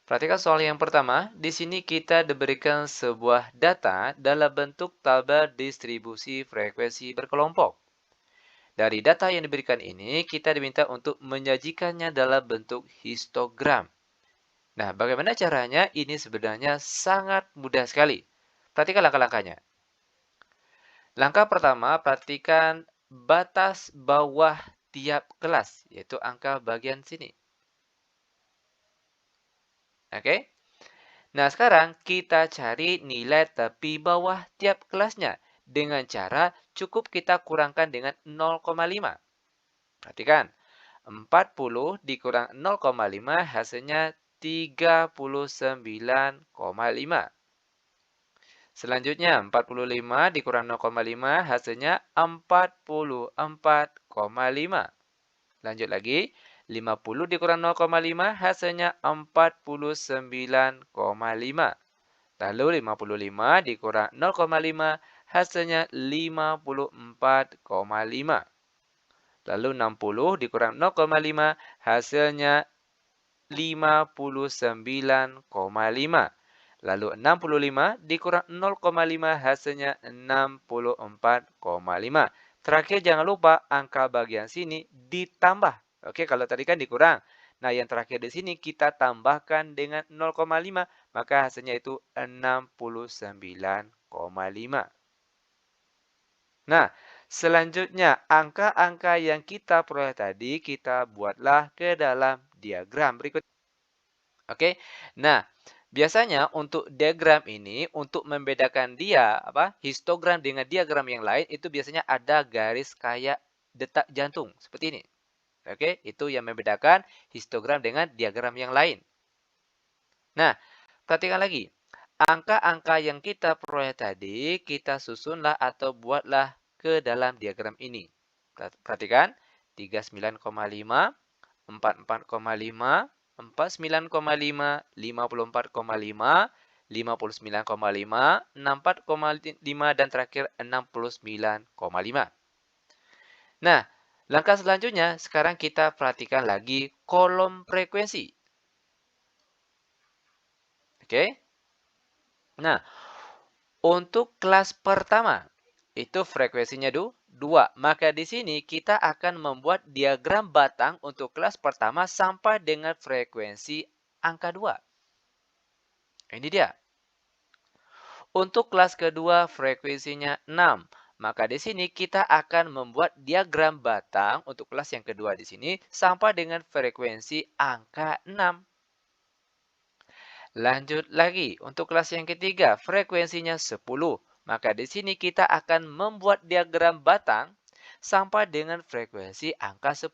Perhatikan soal yang pertama. Di sini kita diberikan sebuah data dalam bentuk tabel distribusi frekuensi berkelompok. Dari data yang diberikan ini, kita diminta untuk menyajikannya dalam bentuk histogram. Nah, bagaimana caranya? Ini sebenarnya sangat mudah sekali. Perhatikan langkah-langkahnya. Langkah pertama, perhatikan batas bawah tiap kelas, yaitu angka bagian sini. Oke? Nah, sekarang kita cari nilai tepi bawah tiap kelasnya dengan cara cukup kita kurangkan dengan 0,5. Perhatikan, 40 dikurang 0,5 hasilnya 39,5. Selanjutnya, 45 dikurang 0,5 hasilnya 44,5. Lanjut lagi, 50 dikurang 0,5 hasilnya 49,5. Lalu 55 dikurang 0,5 hasilnya 54,5. Lalu 60 dikurang 0,5 hasilnya 59,5. Lalu 65 dikurang 0,5 hasilnya 64,5. Terakhir jangan lupa angka bagian sini ditambah. Oke, kalau tadi kan dikurang. Nah, yang terakhir di sini kita tambahkan dengan 0,5, maka hasilnya itu 69,5. Nah, selanjutnya angka-angka yang kita peroleh tadi kita buatlah ke dalam diagram berikut. Oke. Nah, biasanya untuk diagram ini untuk membedakan dia histogram dengan diagram yang lain itu biasanya ada garis kayak detak jantung seperti ini. Oke, itu yang membedakan histogram dengan diagram yang lain. Nah, perhatikan lagi. Angka-angka yang kita peroleh tadi kita susunlah atau buatlah ke dalam diagram ini. Perhatikan 39,5, 44,5, 49,5, 54,5, 59,5, 64,5, dan terakhir 69,5. Nah, langkah selanjutnya sekarang kita perhatikan lagi kolom frekuensi. Oke. Nah, untuk kelas pertama, itu frekuensinya 2. Maka di sini kita akan membuat diagram batang untuk kelas pertama sampai dengan frekuensi angka 2. Ini dia. Untuk kelas kedua frekuensinya 6. Maka di sini kita akan membuat diagram batang untuk kelas yang kedua di sini sampai dengan frekuensi angka 6. Lanjut lagi, untuk kelas yang ketiga, frekuensinya 10. Maka di sini kita akan membuat diagram batang sampai dengan frekuensi angka 10.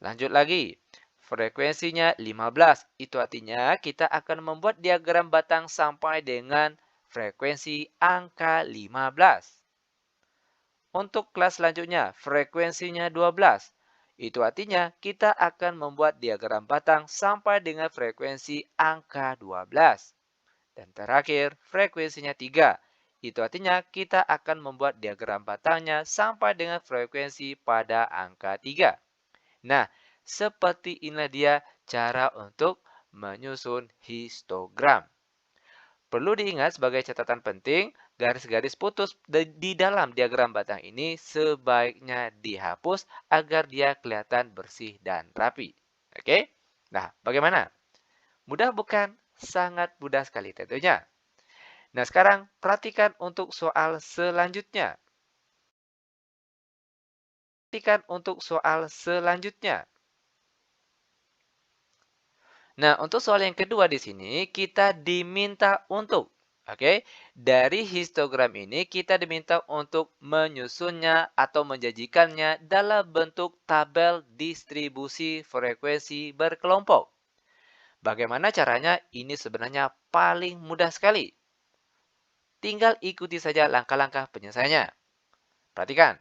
Lanjut lagi, frekuensinya 15. Itu artinya kita akan membuat diagram batang sampai dengan frekuensi angka 15. Untuk kelas selanjutnya, frekuensinya 12. Itu artinya kita akan membuat diagram batang sampai dengan frekuensi angka 12. Dan terakhir, frekuensinya 3. Itu artinya kita akan membuat diagram batangnya sampai dengan frekuensi pada angka 3. Nah, seperti inilah dia cara untuk menyusun histogram. Perlu diingat sebagai catatan penting, garis-garis putus di dalam diagram batang ini sebaiknya dihapus agar dia kelihatan bersih dan rapi. Oke? Nah, bagaimana? Mudah bukan? Sangat mudah sekali tentunya. Nah, sekarang perhatikan untuk soal selanjutnya. Perhatikan untuk soal selanjutnya. Nah, untuk soal yang kedua di sini, kita diminta untuk, dari histogram ini kita diminta untuk menyusunnya atau menjanjikannya dalam bentuk tabel distribusi frekuensi berkelompok. Bagaimana caranya? Ini sebenarnya paling mudah sekali. Tinggal ikuti saja langkah-langkah penyelesaiannya. Perhatikan,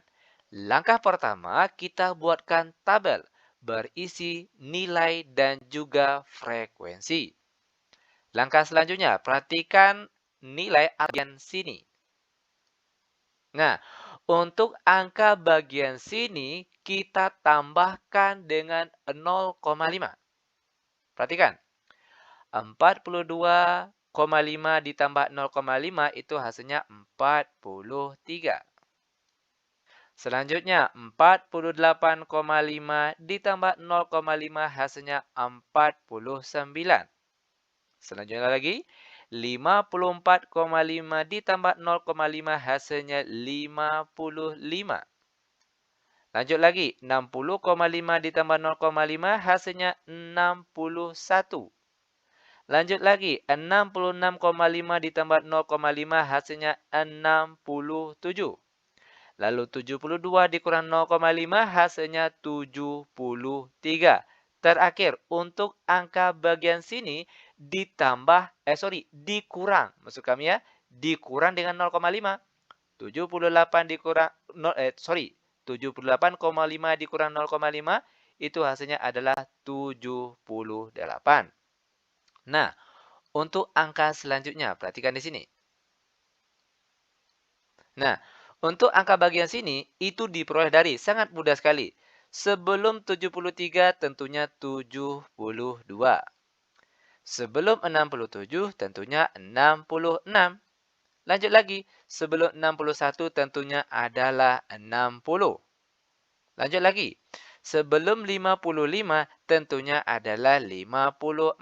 langkah pertama kita buatkan tabel berisi nilai dan juga frekuensi. Langkah selanjutnya, perhatikan nilai bagian sini. Nah, untuk angka bagian sini kita tambahkan dengan 0,5. Perhatikan, 42,5 ditambah 0,5 itu hasilnya 43. Selanjutnya, 48,5 ditambah 0,5 hasilnya 49. Selanjutnya lagi, 54,5 ditambah 0,5 hasilnya 55. Lanjut lagi, 60,5 ditambah 0,5 hasilnya 61. Lanjut lagi, 66,5 ditambah 0,5 hasilnya 67. Lalu 72 dikurang 0,5 hasilnya 73. Terakhir, untuk angka bagian sini dikurang. Maksud kami ya, dikurang dengan 0,5. 78 dikurang 78,5 dikurang 0,5 itu hasilnya adalah 78. Nah, untuk angka selanjutnya, perhatikan di sini. Nah, untuk angka bagian sini, itu diperoleh dari sangat mudah sekali. Sebelum 73 tentunya 72. Sebelum 67 tentunya 66. Lanjut lagi, sebelum 61 tentunya adalah 60. Lanjut lagi, sebelum 55 tentunya adalah 54.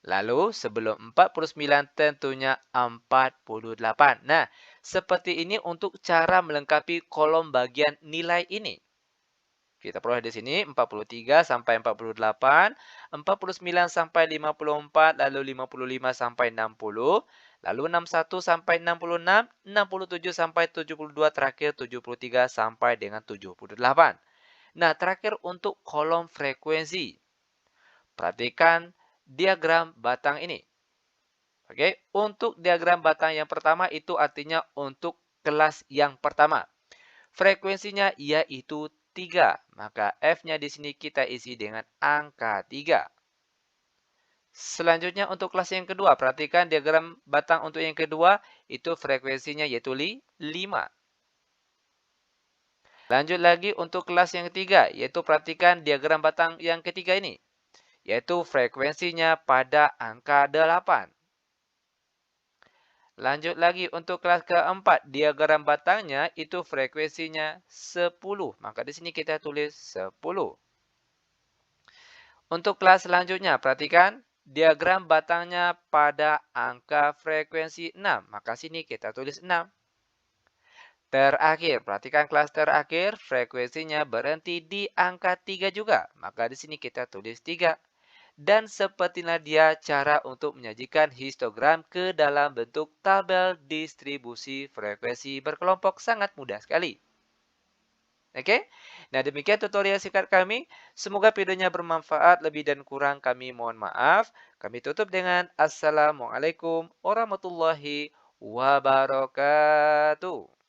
Lalu sebelum 49 tentunya 48. Nah, seperti ini untuk cara melengkapi kolom bagian nilai ini. Kita peroleh di sini 43 sampai 48, 49 sampai 54, lalu 55 sampai 60, lalu 61 sampai 66, 67 sampai 72, terakhir 73 sampai dengan 78. Nah, terakhir untuk kolom frekuensi. Perhatikan diagram batang ini. Oke, untuk diagram batang yang pertama itu artinya untuk kelas yang pertama. Frekuensinya yaitu 3. Maka F-nya di sini kita isi dengan angka 3. Selanjutnya untuk kelas yang kedua, perhatikan diagram batang untuk yang kedua itu frekuensinya yaitu 5. Lanjut lagi untuk kelas yang ketiga, yaitu perhatikan diagram batang yang ketiga ini, yaitu frekuensinya pada angka 8. Lanjut lagi untuk kelas keempat, diagram batangnya itu frekuensinya 10. Maka di sini kita tulis 10. Untuk kelas selanjutnya, perhatikan diagram batangnya pada angka frekuensi 6. Maka sini kita tulis 6. Terakhir, perhatikan kelas terakhir, frekuensinya berhenti di angka 3 juga. Maka di sini kita tulis 3. Dan sepertilah dia cara untuk menyajikan histogram ke dalam bentuk tabel distribusi frekuensi berkelompok. Sangat mudah sekali. Oke, nah demikian tutorial singkat kami. Semoga videonya bermanfaat. Lebih dan kurang kami mohon maaf. Kami tutup dengan Assalamualaikum warahmatullahi wabarakatuh.